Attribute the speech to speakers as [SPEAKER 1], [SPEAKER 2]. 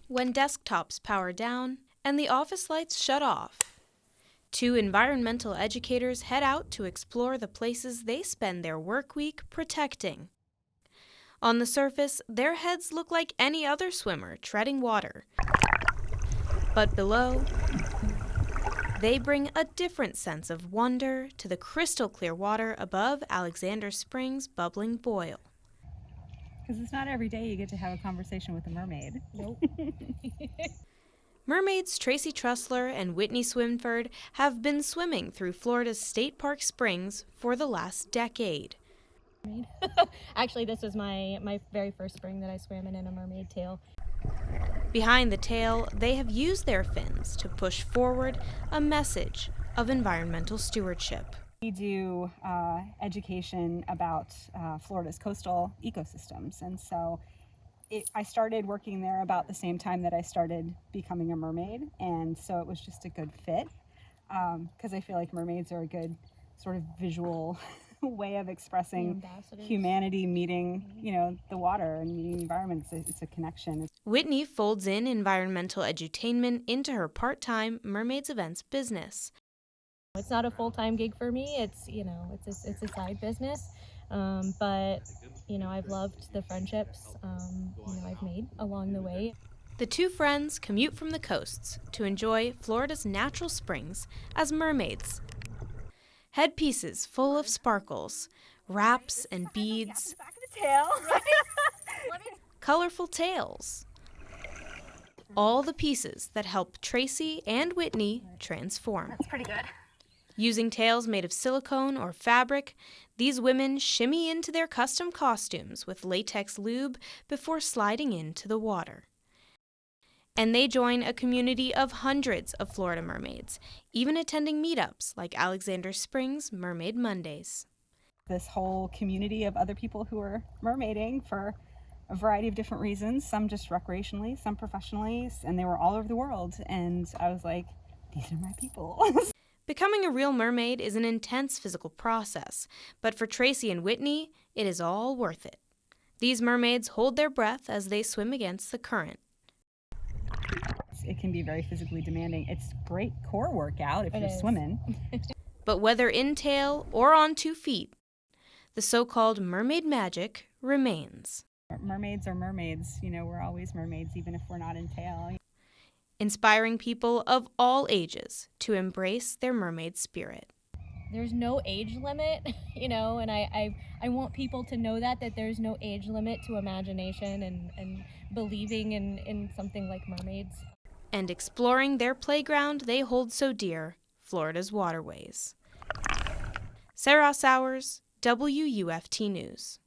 [SPEAKER 1] when desktops power down and the office lights shut off. Two environmental educators head out to explore the places they spend their work week protecting. On the surface, their heads look like any other swimmer treading water. But below, they bring a different sense of wonder to the crystal clear water above Alexander Springs' bubbling boil.
[SPEAKER 2] Because it's not every day you get to have a conversation with a mermaid.
[SPEAKER 3] Nope.
[SPEAKER 1] Mermaids Tracy Trussler and Whitney Swinford have been swimming through Florida's State Park Springs for the last decade.
[SPEAKER 3] Actually, this was my very first spring that I swam in a mermaid tail.
[SPEAKER 1] Behind the tail, they have used their fins to push forward a message of environmental stewardship.
[SPEAKER 2] We do education about Florida's coastal ecosystems, and so I started working there about the same time that I started becoming a mermaid, and so it was just a good fit because I feel like mermaids are a good sort of visual way of expressing humanity meeting, the water and meeting the environment. It's a connection.
[SPEAKER 1] Whitney folds in environmental edutainment into her part-time Mermaids events business.
[SPEAKER 3] It's not a full-time gig for me. It's it's a side business, but I've loved the friendships I've made along the way.
[SPEAKER 1] The two friends commute from the coasts to enjoy Florida's natural springs as mermaids. Headpieces full of sparkles, wraps and beads, colorful tails. All the pieces that help Tracy and Whitney transform.
[SPEAKER 3] That's pretty good.
[SPEAKER 1] Using tails made of silicone or fabric, these women shimmy into their custom costumes with latex lube before sliding into the water. And they join a community of hundreds of Florida mermaids, even attending meetups like Alexander Springs Mermaid Mondays.
[SPEAKER 2] This whole community of other people who are mermaiding for a variety of different reasons, some just recreationally, some professionally, and they were all over the world. And I was like, these are my people.
[SPEAKER 1] Becoming a real mermaid is an intense physical process, but for Tracy and Whitney, it is all worth it. These mermaids hold their breath as they swim against the current.
[SPEAKER 2] It can be very physically demanding. It's great core workout if you're swimming.
[SPEAKER 1] But whether in tail or on 2 feet, the so-called mermaid magic remains.
[SPEAKER 2] Mermaids are mermaids. We're always mermaids, even if we're not in tail.
[SPEAKER 1] Inspiring people of all ages to embrace their mermaid spirit.
[SPEAKER 3] There's no age limit, and I want people to know that there's no age limit to imagination and believing in something like mermaids.
[SPEAKER 1] And exploring their playground they hold so dear, Florida's waterways. Serra Sowers, WUFT News.